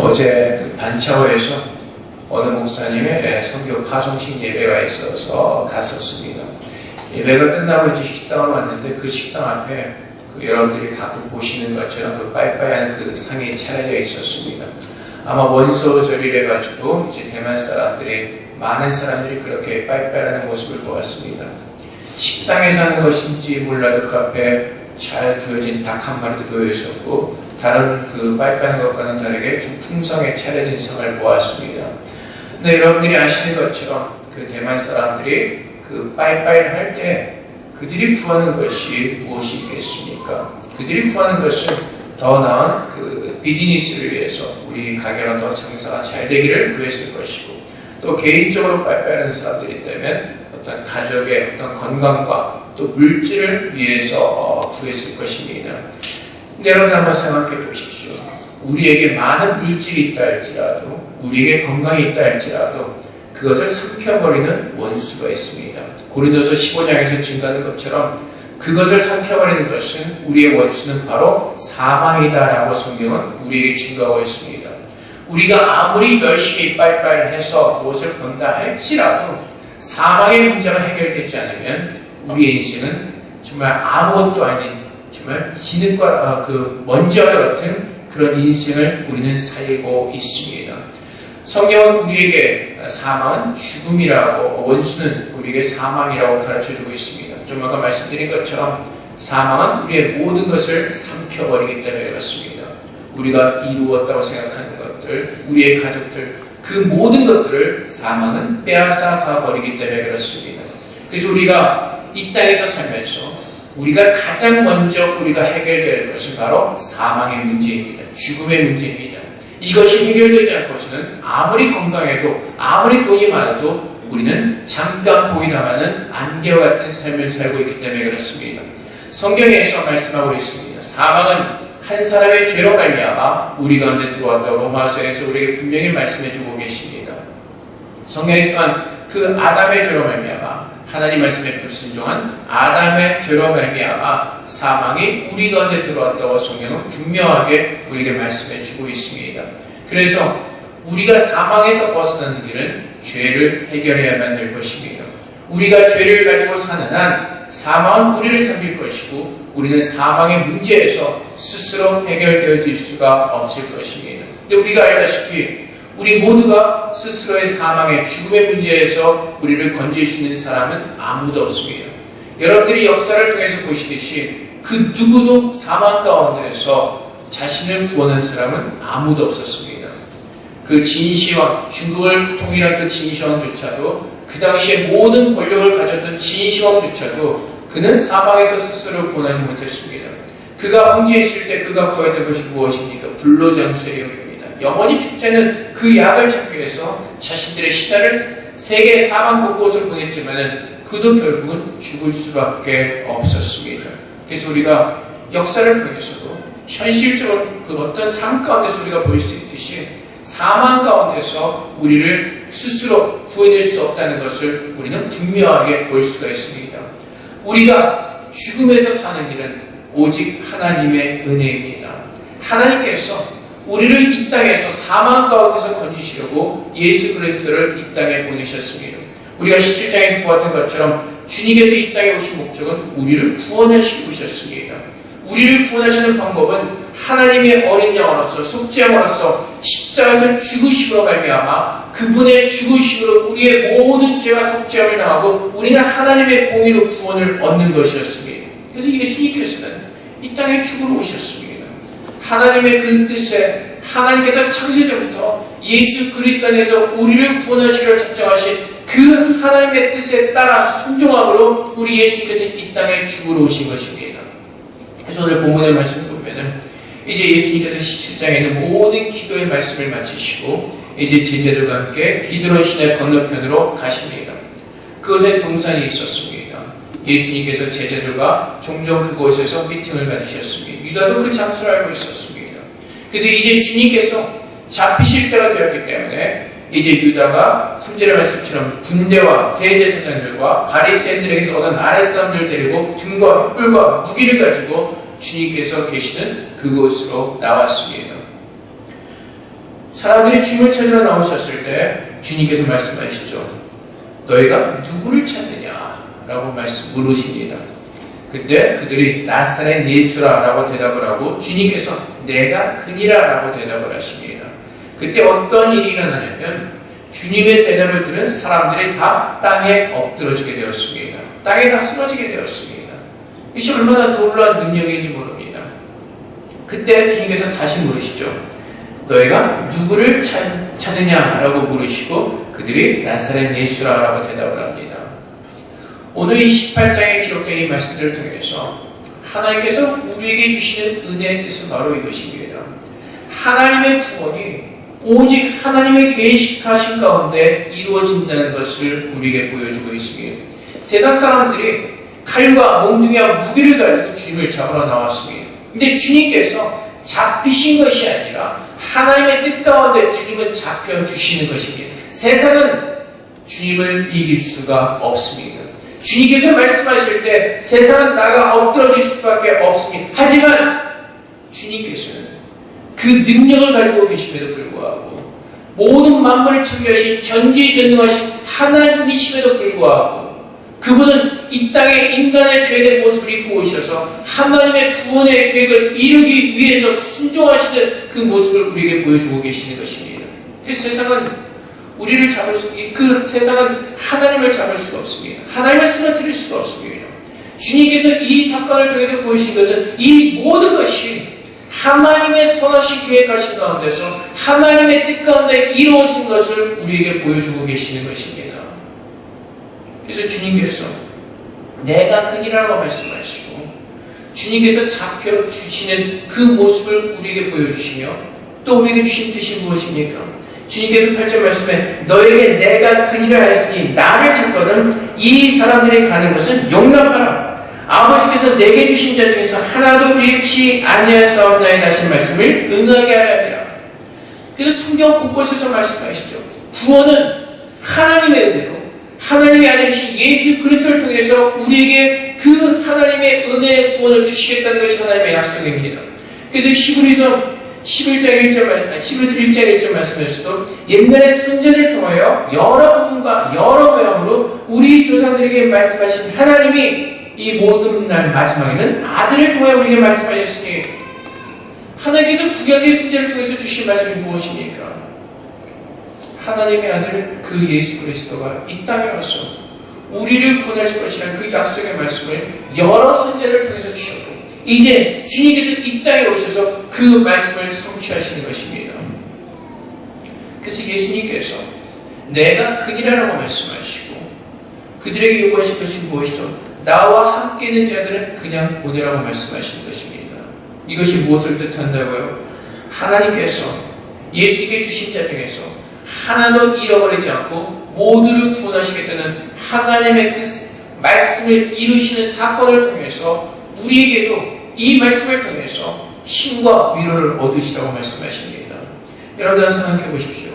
어제 그 반차오에서 어느 목사님의 선교 파송식 예배가 있어서 갔었습니다. 예배가 끝나고 이제 식당을 왔는데 그 식당 앞에 여러분들이 가끔 보시는 것처럼 그 빠이빠이하는 그 상이 차려져 있었습니다. 아마 원소절이래 가지고 이제 대만 사람들이 많은 사람들이 그렇게 빠이빠이하는 모습을 보았습니다. 식당에서 하는 것인지 몰라도 그 앞에 잘 구워진 닭 한 마리도 놓여 있었고 다른 그 빠이빠이하는 것과는 다르게 좀 풍성하게 차려진 상을 보았습니다. 근데 여러분들이 아시는 것처럼 그 대만 사람들이 그 빠이빠이를 할 때 그들이 구하는 것이 무엇이 있겠습니까? 그들이 구하는 것은 더 나은 그 비즈니스를 위해서 우리 가게가 더 장사가 잘 되기를 구했을 것이고 또 개인적으로 빠이빠이하는 사람들이 있다면 어떤 가족의 어떤 건강과 또 물질을 위해서 구했을 것입니다. 근데 여러분 한번 생각해 보십시오. 우리에게 많은 물질이 있다 할지라도 우리에게 건강이 있다 할지라도 그것을 삼켜버리는 원수가 있습니다. 고린도서 15장에서 증가하는 것처럼 그것을 삼켜버리는 것은 우리의 원수는 바로 사망이다라고 성경은 우리에게 증거하고 있습니다. 우리가 아무리 열심히 빨빨 해서 무엇을 건다 할지라도 사망의 문제가 해결되지 않으면 우리의 인생은 정말 아무것도 아닌 정말 진흙과 먼지와 같은 그런 인생을 우리는 살고 있습니다. 성경은 우리에게 사망은 죽음이라고 원수는 우리에게 사망이라고 가르쳐주고 있습니다. 좀 아까 말씀드린 것처럼 사망은 우리의 모든 것을 삼켜버리기 때문에 그렇습니다. 우리가 이루었다고 생각하는 것들, 우리의 가족들, 그 모든 것들을 사망은 빼앗아 가버리기 때문에 그렇습니다. 그래서 우리가 이 땅에서 살면서 우리가 가장 먼저 우리가 해결될 것은 바로 사망의 문제입니다. 죽음의 문제입니다. 이것이 해결되지 않고서는 아무리 건강해도 아무리 돈이 많아도 우리는 잠깐 보이다마는 안개와 같은 삶을 살고 있기 때문에 그렇습니다. 성경에서 말씀하고 있습니다. 사망은 한 사람의 죄로 말미암아 우리 가운데 들어왔다고 로마서에서 우리에게 분명히 말씀해주고 계십니다. 성경에서 또한 그 아담의 죄로 말미암아 하나님 말씀에 불순종한 아담의 죄로 말미암아 사망이 우리 가운데 들어왔다고 성경은 분명하게 우리에게 말씀해주고 있습니다. 그래서 우리가 사망에서 벗어나는 길은 죄를 해결해야만 될 것입니다. 우리가 죄를 가지고 사는 한 사망은 우리를 삼킬 것이고 우리는 사망의 문제에서 스스로 해결되어질 수가 없을 것입니다. 근데 우리가 알다시피 우리 모두가 스스로의 사망의 죽음의 문제에서 우리를 건질 수 있는 사람은 아무도 없습니다. 여러분들이 역사를 통해서 보시듯이 그 누구도 사망 가운데서 자신을 구원한 사람은 아무도 없었습니다. 그 진시황, 중국을 통일한 그 진시황조차도 그 당시에 모든 권력을 가졌던 진시황조차도 그는 사망에서 스스로 구원하지 못했습니다. 그가 황제에 있을 때 그가 구했던 것이 무엇입니까? 불로장수의 역입니다. 영원히 죽지 않는 그 약을 찾기 위해서 자신들의 시달을 세계 사방 곳곳을 보냈지만 그도 결국은 죽을 수밖에 없었습니다. 그래서 우리가 역사를 통해서도 현실적으로 그 어떤 삶 가운데서 우리가 볼 수 있듯이 사망 가운데서 우리를 스스로 구해낼 수 없다는 것을 우리는 분명하게 볼 수가 있습니다. 우리가 죽음에서 사는 일은 오직 하나님의 은혜입니다. 하나님께서 우리를 이 땅에서 사망 가운데서 건지시려고 예수 그리스도를 이 땅에 보내셨습니다. 우리가 17장에서 보았던 것처럼 주님께서 이 땅에 오신 목적은 우리를 구원하시기 위하셨습니다. 우리를 구원하시는 방법은 하나님의 어린 양으로서 속죄함으로써 십자가에서 죽으심으로 말미암아 그분의 죽으심으로 우리의 모든 죄와 속죄함을 당하고 우리는 하나님의 공의로 구원을 얻는 것이었습니다. 그래서 예수님께서는 이 땅에 죽으러 오셨습니다. 하나님의 그 뜻에 하나님께서 창세전부터 예수 그리스도 안에서 우리를 구원하시기로 작정하신 그 하나님의 뜻에 따라 순종함으로 우리 예수님께서 이 땅에 죽으러 오신 것입니다. 그래서 오늘 본문의 말씀을 보면은 이제 예수님께서 17장에는 모든 기도의 말씀을 마치시고 이제 제자들과 함께 기드론 시내 건너편으로 가십니다. 그곳에 동산이 있었습니다. 예수님께서 제자들과 종종 그곳에서 미팅을 가지셨습니다. 유다도 그 장소를 알고 있었습니다. 그래서 이제 주님께서 잡히실 때가 되었기 때문에 이제 유다가 3절의 말씀처럼 군대와 대제사장들과 바리새인들에게서 얻은 아랫사람들을 데리고 등과 횃불과 무기를 가지고 주님께서 계시는 그곳으로 나왔습니다. 사람들이 주님을 찾으러 나오셨을 때 주님께서 말씀하시죠. 너희가 누구를 찾느냐? 라고 물으십니다. 그때 그들이 나사렛 예수라 라고 대답을 하고 주님께서 내가 그니라 라고 대답을 하십니다. 그때 어떤 일이 일어나냐면 주님의 대답을 들은 사람들이 다 땅에 엎드러지게 되었습니다. 땅에 다 쓰러지게 되었습니다. 이것이 얼마나 놀라운 능력인지 모릅니다. 그때 주님께서 다시 물으시죠. 너희가 누구를 찾느냐라고 물으시고 그들이 나사렛 예수라라고 대답을 합니다. 오늘 이 18장에 기록된 이 말씀들을 통해서 하나님께서 우리에게 주시는 은혜의 뜻은 바로 이것입니다. 하나님의 구원이 오직 하나님의 계획하신 가운데 이루어진다는 것을 우리에게 보여주고 있습니다. 세상 사람들이 칼과 몽둥이와 무기를 가지고 주님을 잡으러 나왔습니다. 근데 주님께서 잡히신 것이 아니라 하나님의 뜻 가운데 주님은 잡혀주시는 것입니다. 세상은 주님을 이길 수가 없습니다. 주님께서 말씀하실 때 세상은 나가 엎드러질 수밖에 없습니다. 하지만 주님께서는 그 능력을 가지고 계심에도 불구하고 모든 만물을 창조하신 전지전능하신 하나님이심에도 불구하고 그분은 이 땅에 인간의 죄된 모습을 입고 오셔서 하나님의 구원의 계획을 이루기 위해서 순종하시는 그 모습을 우리에게 보여주고 계시는 것입니다. 그 세상은 우리를 그 세상은 하나님을 잡을 수가 없습니다. 하나님을 쓰러뜨릴 수가 없습니다. 주님께서 이 사건을 통해서 보여주신 것은 이 모든 것이 하나님의 선하신 계획하신 가운데서 하나님의 뜻 가운데 이루어진 것을 우리에게 보여주고 계시는 것입니다. 그래서 주님께서 내가 그니라고 말씀하시고 주님께서 잡혀주시는 그 모습을 우리에게 보여주시며 또 우리에게 주신 뜻이 무엇입니까? 주님께서 8절 말씀에 너에게 내가 그니라 하였으니 나를 찾거든 이 사람들이 가는 것은 용납하라. 아버지께서 내게 주신 자 중에서 하나도 잃지 아니하였사옵나이다 하신 말씀을 응하게 하려 합니다. 그래서 성경 곳곳에서 말씀하시죠. 구원은 하나님의 은혜로 하나님의 아들 되신 예수 그리스도를 통해서 우리에게 그 하나님의 은혜의 구원을 주시겠다는 것이 하나님의 약속입니다. 그래서 히브리서 11장 1절 말씀에서도 옛날의 선지자를 통하여 여러 부분과 여러 모양으로 우리 조상들에게 말씀하신 하나님이 이 모든 날 마지막에는 아들을 통하여 우리에게 말씀하셨으니 하나님께서 구약의 선지자를 통해서 주신 말씀이 무엇입니까? 하나님의 아들 그 예수 그리스도가 이 땅에 와서 우리를 구원하실 것이라는 그 약속의 말씀을 여러 선지자를 통해서 주셨고 이제 주님께서 이 땅에 오셔서 그 말씀을 성취하시는 것입니다. 그래서 예수님께서 내가 그니라라고 말씀하시고 그들에게 요구하신 것이 무엇이죠? 나와 함께 있는 자들은 그냥 보내라고 말씀하시는 것입니다. 이것이 무엇을 뜻한다고요? 하나님께서 예수에게 주신 자 중에서 하나도 잃어버리지 않고 모두를 구원하시겠다는 하나님의 그 말씀을 이루시는 사건을 통해서 우리에게도 이 말씀을 통해서 힘과 위로를 얻으시라고 말씀하십니다. 여러분 생각해 보십시오.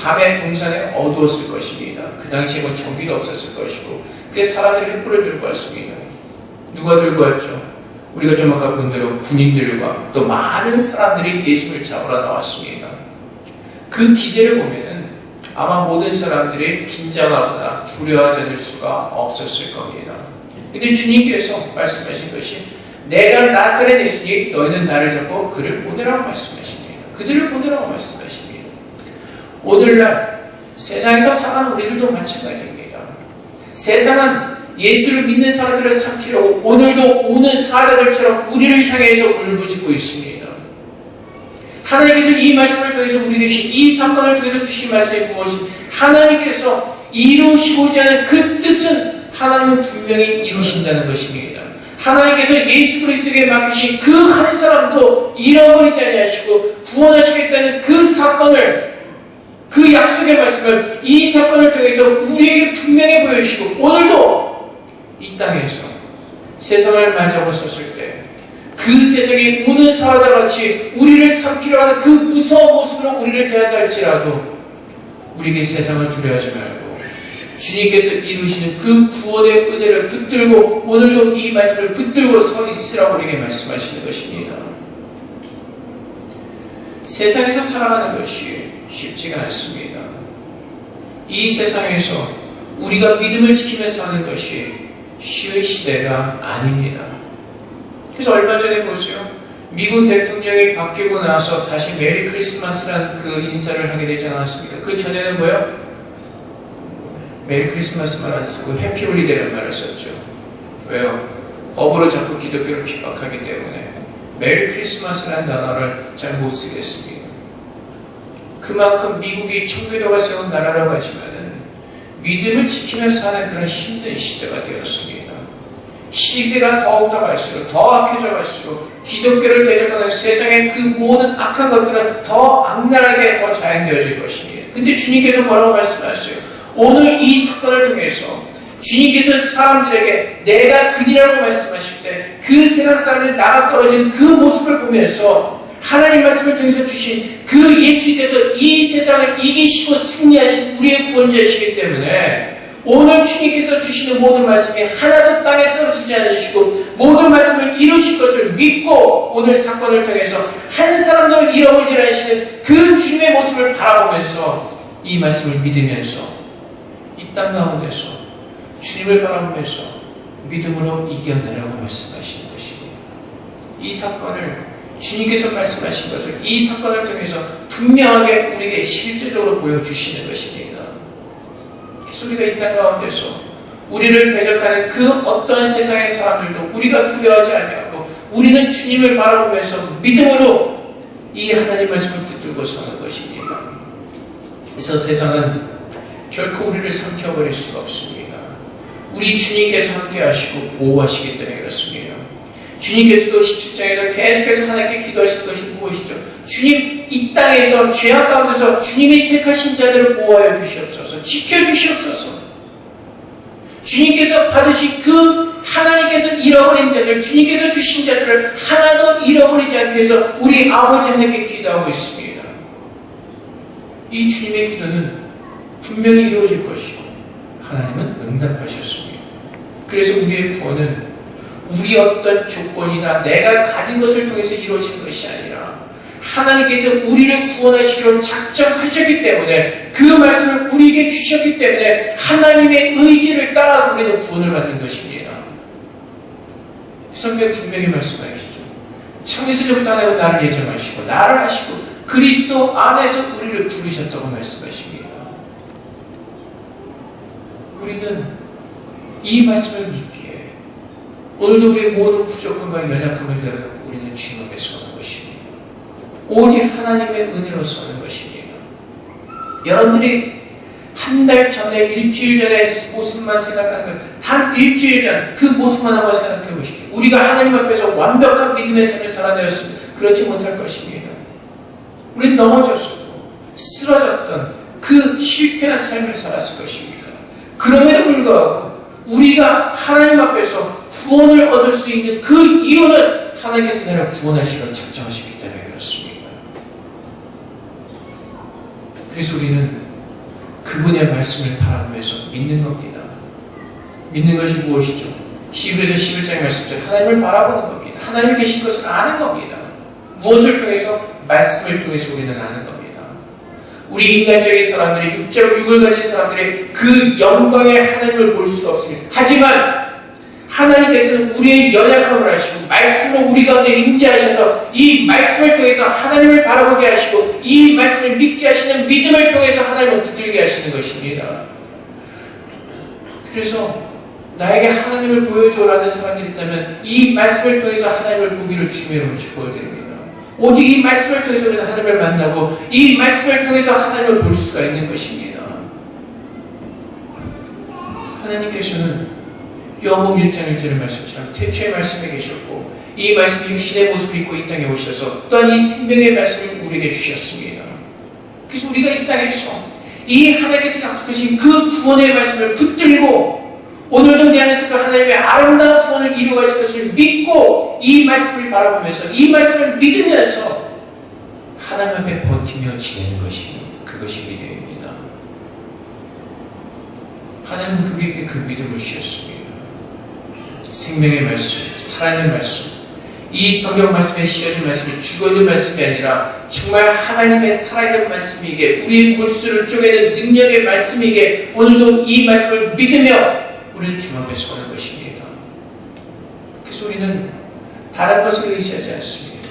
밤에 동산에 어두웠을 것입니다. 그 당시에 전기도 없었을 것이고 그래서 사람들이 횃불을 들고 왔습니다. 누가 들고 왔죠? 우리가 좀 아까 본 대로 군인들과 또 많은 사람들이 예수를 잡으러 나왔습니다. 그 기세를 보면은 아마 모든 사람들이 긴장하거나 두려워하지 않을 수가 없었을 겁니다. 근데 주님께서 말씀하신 것이 내가 나사렛 예수니 너희는 나를 잡고 그를 보내라고 말씀하십니다. 그들을 보내라고 말씀하십니다. 오늘날 세상에서 사는 우리들도 마찬가지입니다. 세상은 예수를 믿는 사람들을 삼키려고 오늘도 우는 사자들처럼 우리를 향해서 울부짖고 있습니다. 하나님께서 이 말씀을 통해서 우리에게 주신 이 사건을 통해서 주신 말씀이 무엇이 하나님께서 이루시고자 하는 그 뜻은 하나님은 분명히 이루신다는 것입니다. 하나님께서 예수 그리스도에게 맡기신 그 한 사람도 잃어버리지 아니하시고 구원하시겠다는 그 사건을 그 약속의 말씀을 이 사건을 통해서 우리에게 분명히 보여주시고 오늘도 이 땅에서 세상을 맞이하고 섰을 때 그 세상에 우는 사자같이 우리를 삼키려 하는 그 무서운 모습으로 우리를 대한다 할지라도 우리에게 세상을 두려워하지 말고 주님께서 이루시는 그 구원의 은혜를 붙들고 오늘도 이 말씀을 붙들고 서 있으라고 우리에게 말씀하시는 것입니다. 세상에서 살아가는 것이 쉽지가 않습니다. 이 세상에서 우리가 믿음을 지키면서 사는 것이 쉬운 시대가 아닙니다. 그래서 얼마 전에 보세요. 미국 대통령이 바뀌고 나서 다시 메리 크리스마스라는 그 인사를 하게 되지 않았습니까? 그 전에는 뭐요? 메리 크리스마스 말 안 쓰고 해피 홀리데이라는 말을 썼죠. 왜요? 법으로 자꾸 기독교를 핍박하기 때문에 메리 크리스마스라는 단어를 잘 못 쓰겠습니다. 그만큼 미국이 청교도가 세운 나라라고 하지만은 믿음을 지키면서 사는 그런 힘든 시대가 되었습니다. 시대가 더욱더 갈수록 더 악해져 갈수록 기독교를 대적하는 세상의 그 모든 악한 것들은 더 악랄하게 더 자행되어질 것입니다. 근데 주님께서 뭐라고 말씀하셨어요? 오늘 이 사건을 통해서 주님께서 사람들에게 내가 그니라고 말씀하실 때 그 세상 사람들이 나가 떨어지는 그 모습을 보면서 하나님 말씀을 통해서 주신 그 예수님께서 이 세상을 이기시고 승리하신 우리의 구원자이시기 때문에 오늘 주님께서 주시는 모든 말씀이 하나도 땅에 떨어지지 않으시고 모든 말씀을 이루실 것을 믿고 오늘 사건을 통해서 한 사람도 잃어버리지 않으시는 그 주님의 모습을 바라보면서 이 말씀을 믿으면서 이 땅 가운데서 주님을 바라보면서 믿음으로 이겨내라고 말씀하시는 것입니다. 이 사건을 주님께서 말씀하신 것을 이 사건을 통해서 분명하게 우리에게 실제적으로 보여주시는 것입니다. 그래서 우리가 이 땅 가운데서 우리를 대적하는 그 어떤 세상의 사람들도 우리가 두려워하지 아니하고 우리는 주님을 바라보면서 믿음으로 이 하나님 말씀을 붙들고 서는 것입니다. 그래서 세상은 결코 우리를 삼켜버릴 수가 없습니다. 우리 주님께서 함께 하시고 보호하시기 때문에 그렇습니다. 주님께서도 17장에서 계속해서 하나님께 기도하실 것이 무엇이죠? 주님, 이 땅에서 죄악 가운데서 주님이 택하신 자들을 보호하여 주시옵소서, 지켜주시옵소서. 주님께서 받으신 그 하나님께서 잃어버린 자들, 주님께서 주신 자들을 하나도 잃어버리지 않게 해서 우리 아버지 하나님께 기도하고 있습니다. 이 주님의 기도는 분명히 이루어질 것이고 하나님은 응답하셨습니다. 그래서 우리의 구원은 우리 어떤 조건이나 내가 가진 것을 통해서 이루어진 것이 아니라 하나님께서 우리를 구원하시기로 작정하셨기 때문에 그 말씀을 우리에게 주셨기 때문에 하나님의 의지를 따라서 우리는 구원을 받는 것입니다. 성경에 분명히 말씀하시죠. 창세전부터 하나님은 나를 예정하시고 나를 하시고 그리스도 안에서 우리를 부르셨다고 말씀하십니다. 우리는 이 말씀을 믿기에 오늘도 우리의 모든 부족함과 연약함을 내려놓고 우리는 주님 앞에 서는 것입니다. 오직 하나님의 은혜로 서는 것입니다. 여러분들이 한 달 전에 일주일 전에 모습만 생각하는 것, 단 일주일 전 그 모습만 한번 생각해 보십시오. 우리가 하나님 앞에서 완벽한 믿음의 삶을 살아내었으면 그렇지 못할 것입니다. 우리는 넘어졌었고 쓰러졌던 그 실패한 삶을 살았을 것입니다. 그럼에도 불구하고 우리가 하나님 앞에서 구원을 얻을 수 있는 그 이유는 하나님께서 나를 구원하시기로 작정하셨기 때문에 그렇습니다. 그래서 우리는 그분의 말씀을 바라보면서 믿는 겁니다. 믿는 것이 무엇이죠? 히브리서 11장의 말씀처럼 하나님을 바라보는 겁니다. 하나님 계신 것을 아는 겁니다. 무엇을 통해서? 말씀을 통해서 우리는 아는 겁니다. 우리 인간적인 사람들이 육을 가진 사람들이 그 영광의 하나님을 볼 수가 없습니다. 하지만 하나님께서는 우리의 연약함을 아시고 말씀을 우리 가운데 임재하셔서 이 말씀을 통해서 하나님을 바라보게 하시고 이 말씀을 믿게 하시는 믿음을 통해서 하나님을 붙들게 하시는 것입니다. 그래서 나에게 하나님을 보여줘라는 사람들이 있다면 이 말씀을 통해서 하나님을 보기를 주님으로 축복드립니다. 오직 이 말씀을 통해서 우리는 하나님을 만나고 이 말씀을 통해서 하나님을 볼 수가 있는 것입니다. 하나님께서는 요한복음 1장 1절의 말씀처럼 태초의 말씀에 계셨고 이 말씀이 육신의 모습을 입고 이 땅에 오셔서 또한 이 생명의 말씀을 우리에게 주셨습니다. 그래서 우리가 이 땅에서 이 하나님께서 약속하신 그 구원의 말씀을 붙들고 오늘도 내 안에서 그 하나님의 아름다운 구원을 이루어가실 것을 믿고 이 말씀을 바라보면서 이 말씀을 믿으면서 하나님 앞에 버티며 지내는 것이 그것이 믿음입니다. 하나님은 우리에게 그 믿음을 주셨습니다. 생명의 말씀, 살아있는 말씀, 이 성경 말씀에 씌어진 말씀이 죽어있는 말씀이 아니라 정말 하나님의 살아있는 말씀이기에 우리의 골수를 쪼개는 능력의 말씀이기에 오늘도 이 말씀을 믿으며 우리는 주 앞에 서는 것입니다. 그래서 우리는 다른 것을 의지하지 않습니다.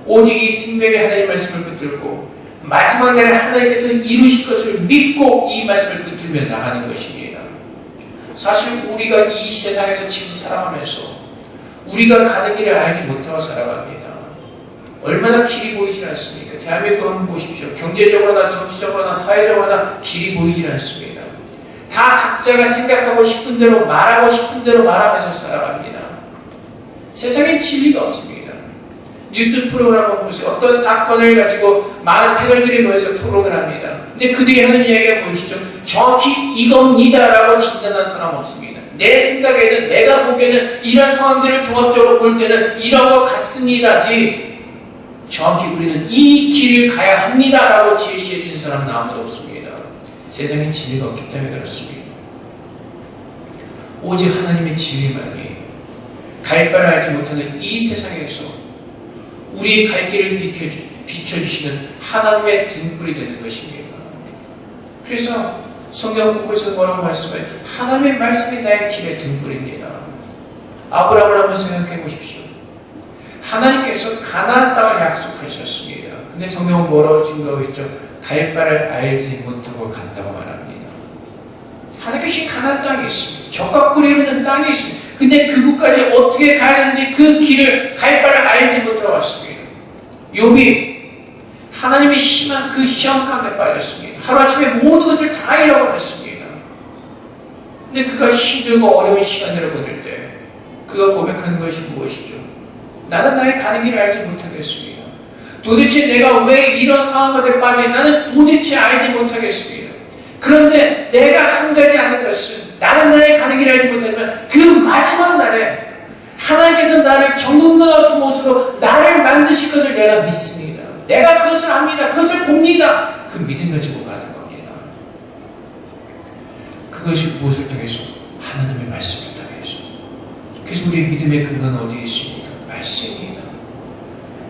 오직 이 생명의 하나님의 말씀을 붙들고 마지막 날에 하나님께서 이루실 것을 믿고 이 말씀을 붙들며 나가는 것입니다. 사실 우리가 이 세상에서 지금 살아가면서 우리가 가는 길을 알지 못하고 살아갑니다. 얼마나 길이 보이질 않습니까? 대한민국 한번 보십시오. 경제적으로나 정치적으로나 사회적으로나 길이 보이질 않습니다. 다 각자가 생각하고 싶은 대로 말하고 싶은 대로 말하면서 살아갑니다. 세상엔 진리가 없습니다. 뉴스 프로그램 한번 보세요. 어떤 사건을 가지고 많은 패널들이 모여서 토론을 합니다. 근데 그들이 하는 이야기가 무엇이죠? 정확히 이겁니다라고 진단한 사람 없습니다. 내 생각에는, 내가 보기에는 이런 상황들을 종합적으로 볼 때는 이런 것 같습니다지 정확히 우리는 이 길을 가야 합니다라고 제시해 주는 사람은 아무도 없습니다. 세상에 진리가 없기 때문에 그렇습니다. 오직 하나님의 진리만이 갈 바를 알지 못하는 이 세상에서 우리의 갈 길을 비춰주시는 하나님의 등불이 되는 것입니다. 그래서 성경 곳곳에서 뭐라고 말씀해요? 하나님의 말씀이 나의 길의 등불입니다. 아브라함을 한번 생각해 보십시오. 하나님께서 가나안 땅을 약속하셨습니다. 근데 성경은 뭐라고 증거하고 있죠? 갈 바를 알지 못하고 간다고 말합니다. 하나님께서 가나안 땅이 있습니다. 적과 꿀이 흐르는 땅이 있습니다. 근데 그곳까지 어떻게 가야 되는지 그 길을 갈 바를 알지 못하고 왔습니다. 욥이 하나님이 심한 그 시험 가운데 빠졌습니다. 하루아침에 모든 것을 다 잃어버렸습니다. 근데 그가 힘들고 어려운 시간들을 보낼 때 그가 고백하는 것이 무엇이죠? 나는 나의 가는 길을 알지 못하겠습니다. 도대체 내가 왜 이런 상황 가운데 빠져 나는 도대체 알지 못하겠습니다. 그런데 내가 한 가지 아는 것은 나는 나의 가는 길을 알지 못하지만 그 마지막 날에 하나님께서 나를 정금과 같은 모습으로 나를 만드실 것을 내가 믿습니다. 내가 그것을 압니다. 그것을 봅니다. 그 믿음 가지고 가는 겁니다. 그것이 무엇을 통해서? 하나님의 말씀을 통해서. 그래서 우리의 믿음의 근거는 어디에 있습니까? 말씀입니다.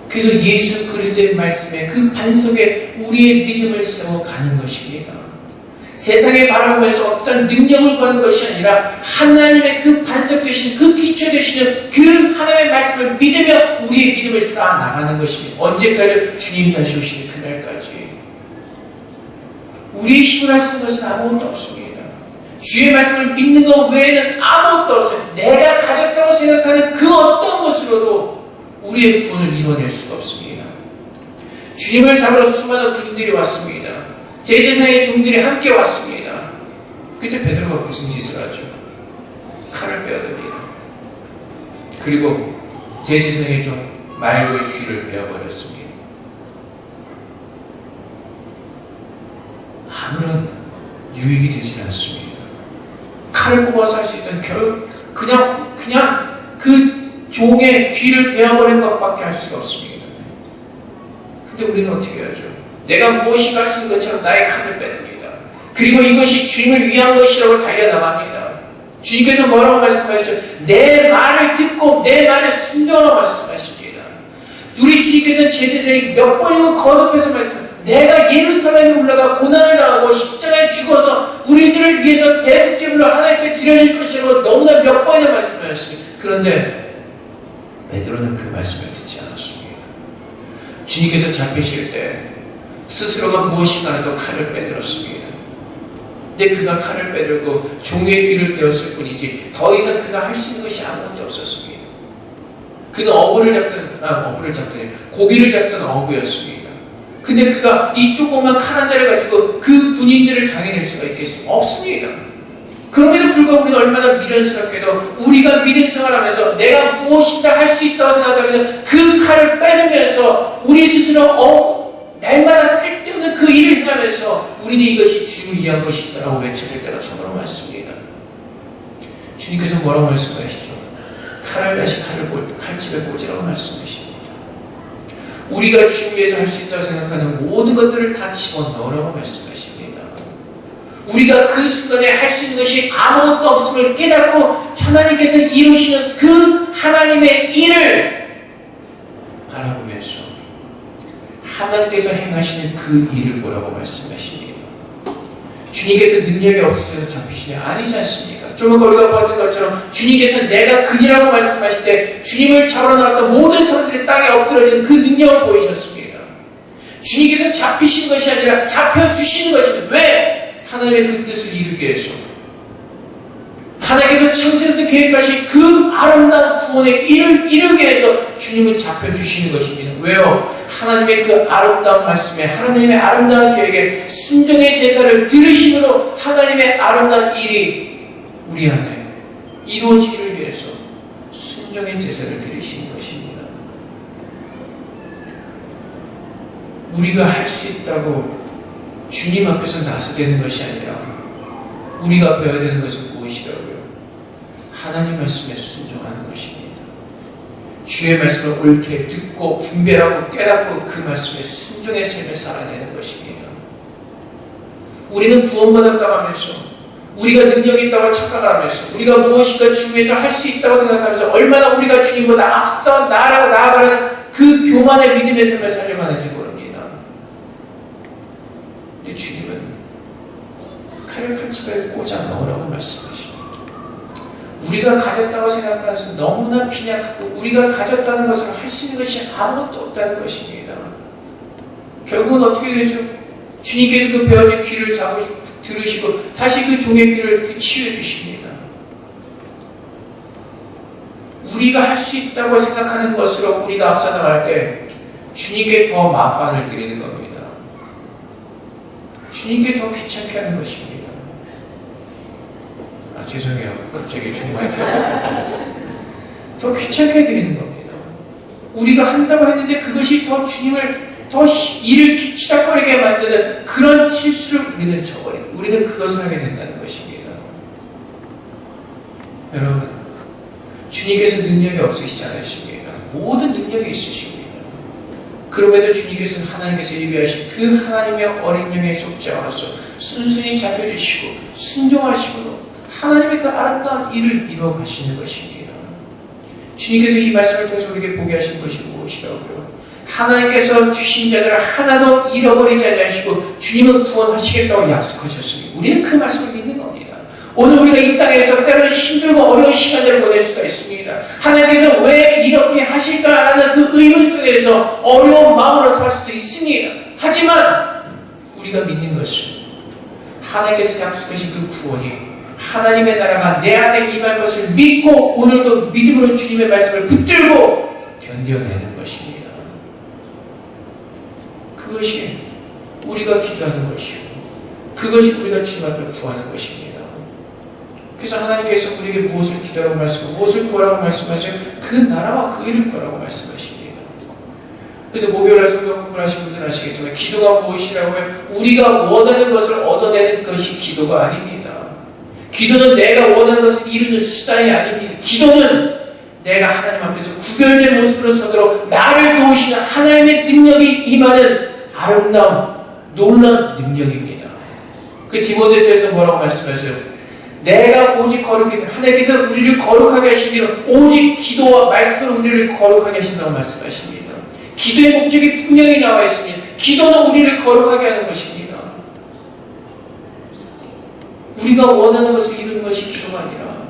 그래서 예수 그리스도의 말씀에 그 반석에 우리의 믿음을 세워 가는 것입니다. 세상에 바라보면서 어떤 능력을 구하는 것이 아니라 하나님의 그 반석 되시는 그 기초 되시는 그 하나님의 말씀을 믿으며 우리의 믿음을 쌓아 나가는 것입니다. 언제까지? 주님 다시 오시는 그날까지. 우리의 힘을 할 수 있는 것은 아무것도 없습니다. 주의 말씀을 믿는 것 외에는 아무것도 없어요. 내가 가졌다고 생각하는 그 어떤 것으로도 우리의 구원을 이뤄낼 수가 없습니다. 주님을 잡으러 수많은 군인들이 왔습니다. 대제사장의 종들이 함께 왔습니다. 그때 베드로가 무슨 짓을 하죠? 칼을 빼어듭니다. 그리고 대제사장의 종 말고의 귀를 베어버렸습니다. 아무런 유익이 되지 않습니다. 칼을 뽑아서 할 수 있던 결국 그냥 그 종의 귀를 베어버린 것밖에 할 수가 없습니다. 근데 우리는 어떻게 하죠? 내가 무엇인가 할 수 있는 것처럼 나의 칼을 빼냅니다. 그리고 이것이 주님을 위한 것이라고 달려나갑니다. 주님께서 뭐라고 말씀하시죠? 내 말을 듣고 내 말에 순종하라고 말씀하십니다. 우리 주님께서는 제자들에게 몇 번이고 거듭해서 말씀하십니다. 내가 예루살렘에 올라가 고난을 당하고 십자가에 죽어서 우리들을 위해서 대속제물로 하나님께 드려질 것이라고 너무나 몇 번이나 말씀하셨습니다. 그런데 베드로는 그 말씀을 듣지 않았습니다. 주님께서 잡히실 때 스스로가 무엇인가 해도 칼을 빼들었습니다. 근데 그가 칼을 빼들고 종의 귀를 베었을 뿐이지 더 이상 그가 할 수 있는 것이 아무것도 없었습니다. 그는 고기를 잡던 어부였습니다. 근데 그가 이 조그만 칼 한 자를 가지고 그 군인들을 당해낼 수가 있겠습니까? 없습니다. 그럼에도 불구하고 우리는 얼마나 미련스럽게도 우리가 믿음 생활하면서 내가 무엇인가 할 수 있다고 생각하면서 그 칼을 빼들면서 우리 스스로 날마다 쓸데없는 그 일을 행하면서 우리는 이것이 주님을 위한 것이다라고 외쳐질 때가 저번에 많습니다. 주님께서 뭐라고 말씀하시죠? 칼을 다시 칼집에 꽂으라고 말씀하십니다. 우리가 주님 위해서 할 수 있다고 생각하는 모든 것들을 다 집어넣으라고 말씀하십니다. 우리가 그 순간에 할 수 있는 것이 아무것도 없음을 깨닫고 하나님께서 이루시는 그 하나님의 일을 바라보면서 하나님께서 행하시는 그 일을 뭐라고 말씀하십니까? 주님께서 능력이 없으셔서 잡히시냐? 아니지 않습니까? 좀 아까 우리가 봤던 것처럼 주님께서 내가 그니라고 말씀하실 때 주님을 잡으러 나왔던 모든 사람들이 땅에 엎드려진 그 능력을 보이셨습니다. 주님께서 잡히신 것이 아니라 잡혀주시는 것입니다. 왜? 하나님의 그 뜻을 이루기 위해서. 하나님께서 창세부터 계획하신 그 아름다운 구원의 일을 이루기 위해서 주님은 잡혀주시는 것입니다. 왜요? 하나님의 그 아름다운 말씀에 하나님의 아름다운 계획에 순종의 제사를 들으심으로 하나님의 아름다운 일이 우리 안에 이루어지기를 위해서 순종의 제사를 드리시는 것입니다. 우리가 할 수 있다고 주님 앞에서 나서되는 것이 아니라 우리가 배워야 되는 것은 무엇이라고요? 하나님 말씀에 순종하는 것입니다. 주의 말씀을 옳게 듣고 분별하고 깨닫고 그 말씀에 순종의 삶을 살아내는 것입니다. 우리는 구원받았다고 하면서 우리가 능력이 있다고 착각하면서 우리가 무엇인가 주위에서 할 수 있다고 생각하면서 얼마나 우리가 주님보다 앞서 나아가는 그 교만의 믿음의 삶을 살려가는지 모릅니다. 근데 주님은 칼칼 집에 꽂아 넣으라고 말씀하십니다. 우리가 가졌다고 생각하는 것은 너무나 빈약하고 우리가 가졌다는 것을 할 수 있는 것이 아무것도 없다는 것입니다. 결국은 어떻게 되죠? 주님께서 그 베어진 귀를 들으시고 다시 그 종의 귀를 치유해 주십니다. 우리가 할 수 있다고 생각하는 것으로 우리가 앞서 나갈 때 주님께 더 마fan을 드리는 겁니다. 주님께 더 귀찮게 하는 것입니다. 죄송해요. 갑자기 중간에 더 귀찮게 드리는 겁니다. 우리가 한다고 했는데 그것이 더 주님을 더 일을 뒤치다거리게 만드는 그런 실수를 우리는 저버립니다. 우리는 그것을 하게 된다는 것입니다. 여러분, 주님께서 능력이 없으시지 않으십니다. 모든 능력이 있으십니다. 그럼에도 주님께서는 하나님께서 예비하신 그 하나님의 어린 양의 속죄와서 순순히 잡혀주시고 순종하시고 하나님의 그 아름다운 일을 이루어 가시는 것입니다. 주님께서 이 말씀을 통해서 우리에게 보게 하신 것이 무엇이라고요? 하나님께서 주신 자들을 하나도 잃어버리지 않으시고 주님은 구원하시겠다고 약속하셨습니다. 우리는 그 말씀을 믿는 겁니다. 오늘 우리가 이 땅에서 때로는 힘들고 어려운 시간들을 보낼 수가 있습니다. 하나님께서 왜 이렇게 하실까라는 그 의문 속에서 어려운 마음으로 살 수도 있습니다. 하지만 우리가 믿는 것은 하나님께서 약속하신 그 구원이 하나님의 나라가 내 안에 임할 것을 믿고 오늘도 믿음으로 주님의 말씀을 붙들고 견뎌내는 것입니다. 그것이 우리가 기도하는 것이고 그것이 우리가 주님 앞에 구하는 것입니다. 그래서 하나님께서 우리에게 무엇을 기도하라고 말씀하고 무엇을 구하라고 말씀하세요? 그 나라와 그 일을 구하라고 말씀하십니다. 그래서 목요일날 성경 공부를 하신 분들은 아시겠지만 기도가 무엇이라고 하면 우리가 원하는 것을 얻어내는 것이 기도가 아닙니다. 기도는 내가 원하는 것을 이루는 수단이 아닙니다. 기도는 내가 하나님 앞에서 구별된 모습으로 서도록 나를 도우시는 하나님의 능력이 임하는 아름다운 놀라운 능력입니다. 그 디모데서에서 뭐라고 말씀하세요? 내가 오직 거룩히 하나님께서 우리를 거룩하게 하시기는 오직 기도와 말씀으로 우리를 거룩하게 하신다고 말씀하십니다. 기도의 목적이 분명히 나와 있습니다. 기도는 우리를 거룩하게 하는 것입니다. 우리가 원하는 것을 이루는 것이 기도가 아니라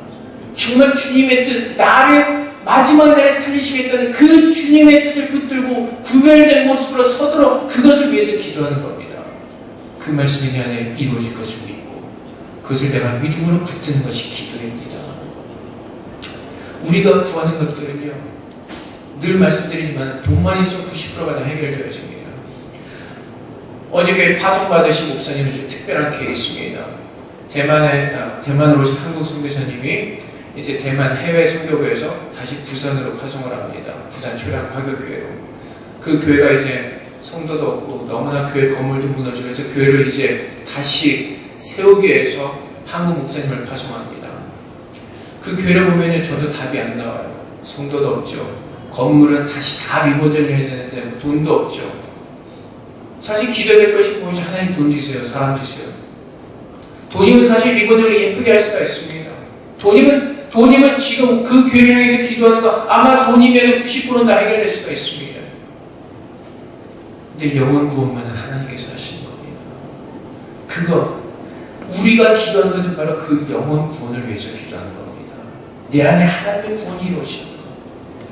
정말 주님의 뜻, 나를 마지막 날에 살리시겠다는 그 주님의 뜻을 붙들고 구별된 모습으로 서도록 그것을 위해서 기도하는 겁니다. 그 말씀이 내 안에 이루어질 것을 믿고 그것을 내가 믿음으로 붙드는 것이 기도입니다. 우리가 구하는 것들은요, 늘 말씀드리지만 돈만 있으면 90%가 다 해결되어집니다. 어저께 파송받으신 목사님은 좀 특별한 케이스입니다. 대만으로 오신 한국 선교사님이 이제 대만 해외 선교회에서 다시 부산으로 파송을 합니다. 부산 초량 화교교회로. 그 교회가 이제 성도도 없고 너무나 교회 건물도 무너지고 해서 교회를 이제 다시 세우기 위해서 한국 목사님을 파송합니다. 그 교회를 보면 저도 답이 안 나와요. 성도도 없죠. 건물은 다시 다 리모델링 해야 되는데 돈도 없죠. 사실 기도될 것이 뭐지? 하나님 돈 주세요. 사람 주세요. 돈이면 사실 리모델링 예쁘게 할 수가 있습니다. 돈이면 지금 그 교회를 향해서 기도하는 거 아마 돈이면 90%는 다 해결될 수가 있습니다. 근데 영혼 구원만은 하나님께서 하시는 겁니다. 그거 우리가 기도하는 것은 바로 그 영혼 구원을 위해서 기도하는 겁니다. 내 안에 하나님의 구원이 이루어지는 것,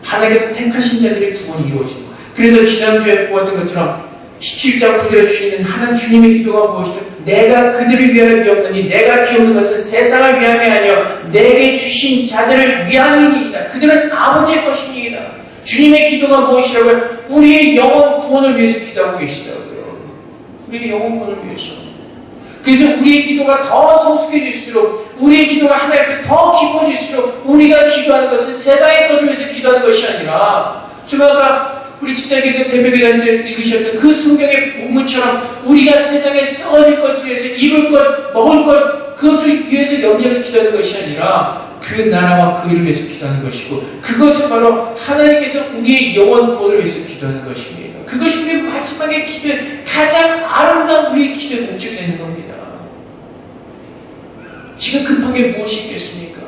하나님께서 택하신 자들의 구원이 이루어지는 것. 그래서 지난주에 보았던 것처럼 17장 9절에 주시는 하나님 주님의 기도가 무엇이죠? 내가 그들을 위하여 비었더니 내가 비우는 것은 세상을 위함이 아니여 내게 주신 자들을 위함이니이다. 그들은 아버지의 것이니이다. 주님의 기도가 무엇이라고요? 우리의 영혼 구원을 위해서 기도하고 계시다고요. 우리의 영혼 구원을 위해서. 그래서 우리의 기도가 더 성숙해질수록, 우리의 기도가 하나님 앞에 더 깊어질수록 우리가 기도하는 것은 세상의 것을 위해서 기도하는 것이 아니라, 주마가 우리 집사님께서 대표기도할 때 읽으셨던 그 성경의 본문처럼 우리가 세상에 썩어질 것을 위해서 입을 것, 먹을 것, 그것을 위해서 염려해서 기도하는 것이 아니라 그 나라와 그 일을 위해서 기도하는 것이고, 그것은 바로 하나님께서 우리의 영혼 구원을 위해서 기도하는 것입니다. 그것이 우리의 마지막의 기도의 가장 아름다운 우리의 기도의 목적이 되는 겁니다. 지금 급한 게 무엇이 있겠습니까?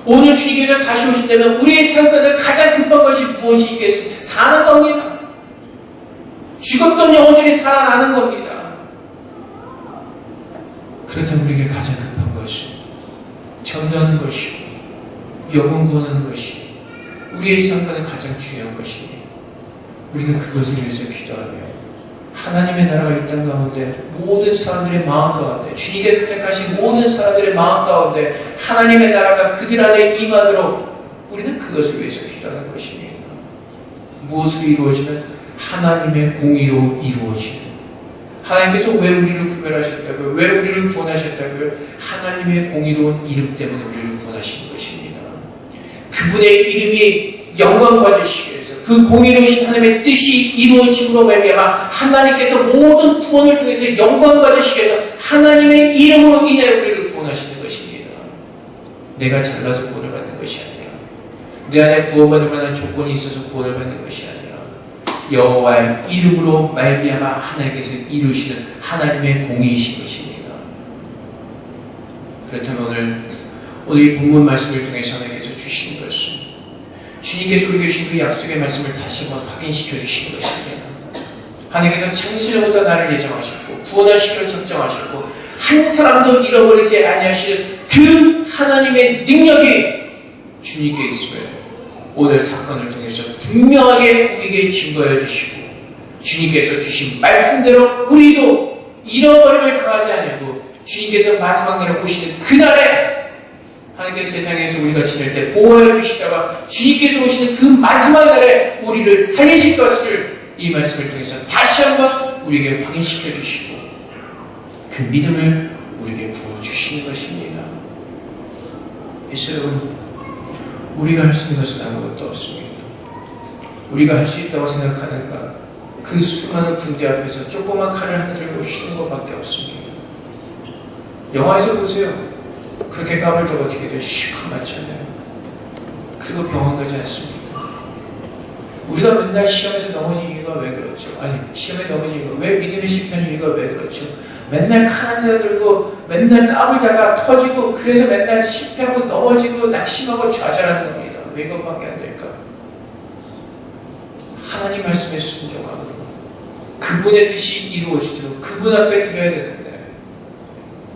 오늘 주님께서 다시 오신다면 우리의 삶가운데 가장 급한 것이 무엇이 있겠습니까? 사는 겁니다. 죽었던 영혼들이 살아나는 겁니다. 그렇다면 우리에게 가장 급한 것이 전도하는 것이고 영혼 구하는 것이 우리의 삶가운데 가장 중요한 것입니다. 우리는 그것을 위해서 기도하며 하나님의 나라가 이 땅 가운데 모든 사람들의 마음 가운데, 주님께서 택하신 모든 사람들의 마음 가운데 하나님의 나라가 그들 안에 임하도록 우리는 그것을 위해서 기도하는 것입니다. 무엇으로 이루어지는? 하나님의 공의로 이루어지는. 하나님께서 왜 우리를 구별하셨다고요? 왜 우리를 구원하셨다고요? 하나님의 공의로운 이름 때문에 우리를 구원하신 것입니다. 그분의 이름이 영광 받으시기 위해서, 그 공의로우신 하나님의 뜻이 이루어짐으로 말미암아 하나님께서 모든 구원을 통해서 영광 받으시기 위해서 하나님의 이름으로 인하여 우리를 구원하시는 것입니다. 내가 잘나서 구원을 받는 것이 아니라, 내 안에 구원받을 만한 조건이 있어서 구원을 받는 것이 아니라, 여호와의 이름으로 말미암아 하나님께서 이루시는 하나님의 공의이신 것입니다. 그렇다면 오늘 이 본문 말씀을 통해서 하나님께서 주신 것은, 주님께서 우리에게 주신 그 약속의 말씀을 다시 한번 확인시켜 주신 것입니다. 하나님께서 창세전부터 나를 예정하셨고 구원하시기를 작정하셨고 한 사람도 잃어버리지 아니하시는 그 하나님의 능력이 주님께 있음을 오늘 사건을 통해서 분명하게 우리에게 증거해 주시고, 주님께서 주신 말씀대로 우리도 잃어버림을 당하지 않고 주님께서 마지막 날에 오시는 그날에 하나님께서 세상에서 우리가 지낼 때 보호해 주시다가 주님께서 오시는 그 마지막 날에 우리를 살리실 것을 이 말씀을 통해서 다시 한번 우리에게 확인시켜 주시고 그 믿음을 우리에게 부어주시는 것입니다. 그래서 여러분, 우리가 할 수 있는 것은 아무것도 없습니다. 우리가 할 수 있다고 생각하는가, 그 수많은 군대 앞에서 조그만 칼을 하나 들고 휘두른 것밖에 없습니다. 영화에서 보세요. 그렇게 까불다가 어떻게 돼요? 시커멓잖아요. 그리고 병원 가지 않습니까? 우리가 맨날 시험에서 넘어진 이유가 왜 그렇죠? 아니, 시험에 넘어진 이유가, 왜 믿음의 실패하는 이유가 왜 그렇죠? 맨날 칼 하나 들고 맨날 까불다가 터지고, 그래서 맨날 실패하고 넘어지고 낙심하고 좌절하는 겁니다. 왜 이것밖에 안 될까? 하나님 말씀에 순종하고 그분의 뜻이 이루어지도록 그분 앞에 드려야 되는데,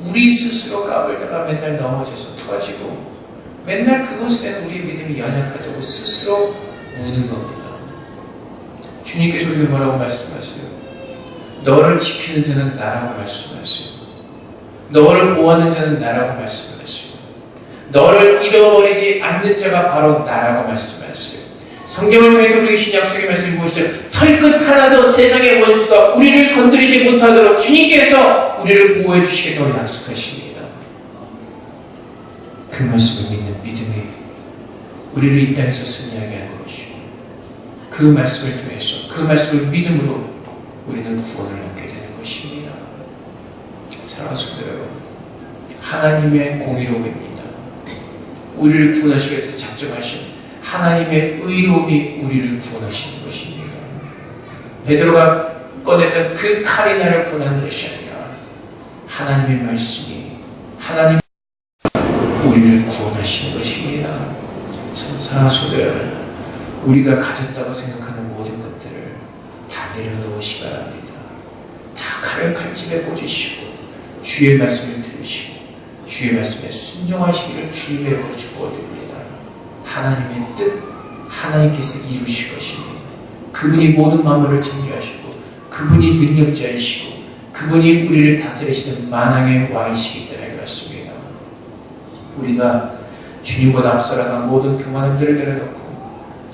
우리 스스로 까불다가 맨날 넘어져서 터지고 맨날 그것에 대한 우리의 믿음이 연약하다고 스스로 우는 겁니다. 주님께서 우리가 뭐라고 말씀하세요? 너를 지키는 자는 나라고 말씀하세요. 너를 보호하는 자는 나라고 말씀하세요. 너를 잃어버리지 않는 자가 바로 나라고 말씀하세요. 성경을 통해서 우리에게 주신 약속의 말씀이 무엇이죠? 털끝 하나도 세상의 원수가 우리를 건드리지 못하도록 주님께서 우리를 보호해 주시겠다고 약속하십니다. 그 말씀을 믿는 믿음이 우리를 이 땅에서 승리하게 하는 것이고, 그 말씀을 통해서, 그 말씀을 믿음으로 우리는 구원을 얻게 되는 것입니다. 사랑하는 성도 여러분, 하나님의 공의로움입니다. 우리를 구원하시기 위해서 작정하신 하나님의 의로움이 우리를 구원하시는 것입니다. 베드로가 꺼냈던 그 칼이 나를 구원하는 것이 아니라 하나님의 말씀이, 하나님 우리를 구원하시는 것입니다. 사랑하는 성도 여러분, 우리가 가졌다고 생각하는 모든 것들을 다 내려놓으시기 바랍니다. 다 칼을 칼집에 꽂으시고 주의 말씀을 들으시고 주의 말씀에 순종하시기를 주님의 이름으로 축복드립니다. 하나님의 뜻, 하나님께서 이루실 것입니다. 그분이 모든 만물을 창조하시고 그분이 능력자이시고 그분이 우리를 다스리시는 만왕의 왕이시기 때문에 그렇습니다. 우리가 주님보다 앞서 나간 모든 교만함들을 내려놓고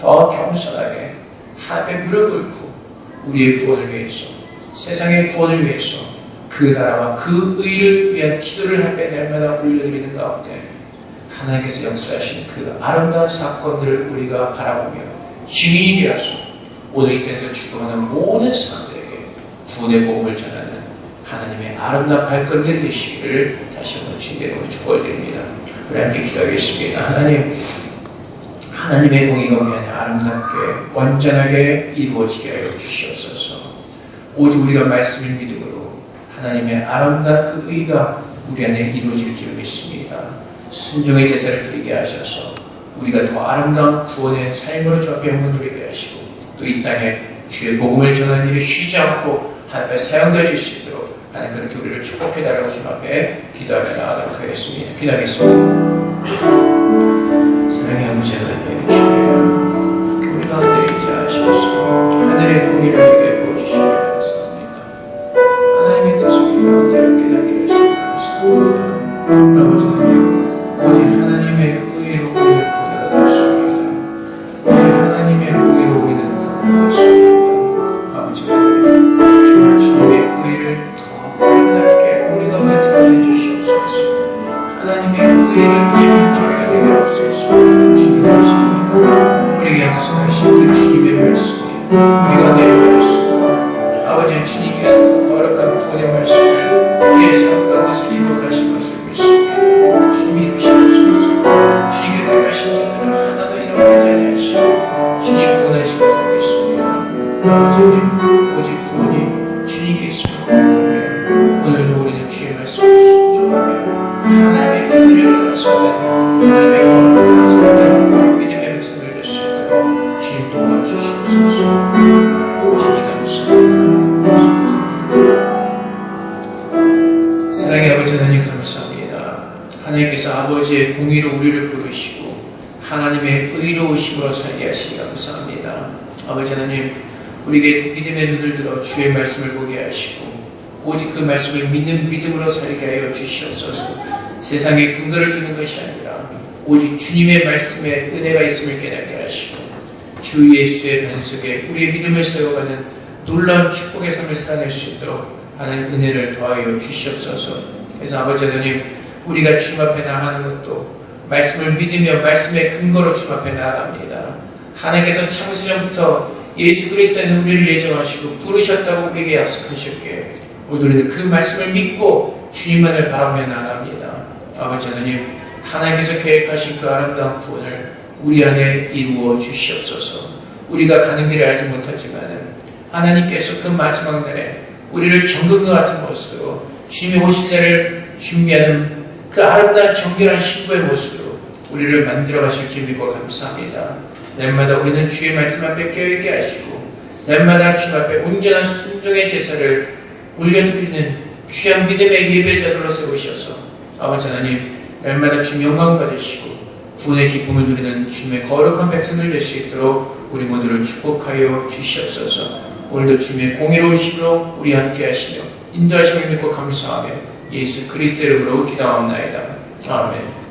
더 겸손하게 하나님의 무릎 꿇고 우리의 구원을 위해서, 세상의 구원을 위해서 그 나라와 그 의를 위한 기도를 할 때 날마다 올려드리는 가운데 하나님께서 역사하신 그 아름다운 사건들을 우리가 바라보며 증인이 되어서 오늘 이 땅에서 죽어가는 모든 사람들에게 구원의 복음을 전하는 하나님의 아름다운 발걸음이 되시기를 다시 한번 주님의 이름으로 축복드립니다. 우리 함께 기도하겠습니다. 하나님의 공의가 우리 안에 아름답게 완전하게 이루어지게 하여 주시옵소서. 오직 우리가 말씀을 믿음으로 하나님의 아름다운 그 의가 우리 안에 이루어질 줄 믿습니다. 순종의 제사를 드리게 하셔서 우리가 더 아름다운 구원의 삶으로 주 앞에 영광 돌리게 하시고 또 이 땅에 주의 복음을 전하는 일이 쉬지 않고 하나님의 사용되어질 수 있도록 하나님 그렇게 우리를 축복해달라고 주 앞에 기도하며 나아가도록 하겠습니다. 기도하겠습니다. 사랑의 아버지 하나님, 우리 가운데 임재하셔서 하늘의 공의를 우리에게 부어주시기 감사합니다. 하나님의 뜻을 가운데 깨닫게 하시기 감사합니다. 아버지 하나님, 오직 하나님의 의로 우리를 구원하라 하십니다. 오직 하나님의 의로 우리는 구원하십니다. 아버지 하나님, 정말 주님의 의를 더 아름답게 우리 가운데 드러내 주시옵소서. 하나님의 의를 예민하게 되게 하옵소서. 주님 하십니다. 우리에게 약속하신 그 주님의 말씀이 우리가 내려가겠습니다. 아버지 주님께서 그 거룩한 구원의 말씀을 우리의 삶 가운데서 이룩하실 것을 믿습니다. 주님이 이루시옵소서. 주님의 택하신 자들은 하나도 잃어버리지 아니하시고 주님 구원하실 것을 믿습니다. 아버지님, 오직 구원이 주님께 있습니다. 오늘도 우리는 주의 말씀을 순종하며 하나님의 은혜를 따라서는 하나님의 영광을 따라서는 믿음의 백성을 될 수 있도록 주님 도와주시옵소서. 주님 감사합니다. 사랑의 아버지 하나님 감사합니다. 하나님께서 아버지의 공의로 우리를 부르시고 하나님의 의로우심으로 살게 하시니 감사합니다. 아버지 하나님, 우리에게 믿음의 눈을 들어 주의 말씀을 보게 하시고 오직 그 말씀을 믿는 믿음으로 살게 하여 주시옵소서. 세상에 근거를 두는 것이 아니라 오직 주님의 말씀에 은혜가 있음을 깨닫게 하시고 주 예수의 반석에 우리의 믿음을 세워가는 놀라운 축복의 삶을 살아낼 수 있도록 하나님 은혜를 더하여 주시옵소서. 그래서 아버지 하나님, 우리가 주님 앞에 나가는 것도 말씀을 믿으며 말씀의 근거로 주님 앞에 나아갑니다. 하나님께서 창세전부터 예수 그리스도는 우리를 예정하시고 부르셨다고 우리에게 약속하셨기에 우리는 그 말씀을 믿고 주님만을 바라보며 나아갑니다. 아버지 하나님, 하나님께서 계획하신 그 아름다운 구원을 우리 안에 이루어 주시옵소서. 우리가 가는 길을 알지 못하지만 하나님께서 그 마지막 날에 우리를 정금과 같은 모습으로 주님이 오실 날을 준비하는 그 아름다운 정결한 신부의 모습으로 우리를 만들어 가실 줄 믿고 감사합니다. 날마다 우리는 주의 말씀 앞에 깨어있게 하시고 날마다 주님 앞에 온전한 순종의 제사를 올려드리는 귀한 믿음의 예배자들로 세우셔서 아버지 하나님, 날마다 주님 영광 받으시고 구원의 기쁨을 누리는 주님의 거룩한 백성들 될 수 있도록 우리 모두를 축복하여 주시옵소서. 오늘도 주님의 공의로우심으로 우리 함께 하시며 인도하심을 믿고 감사하며 예수 그리스도의 이름으로 기도하옵나이다. 아멘.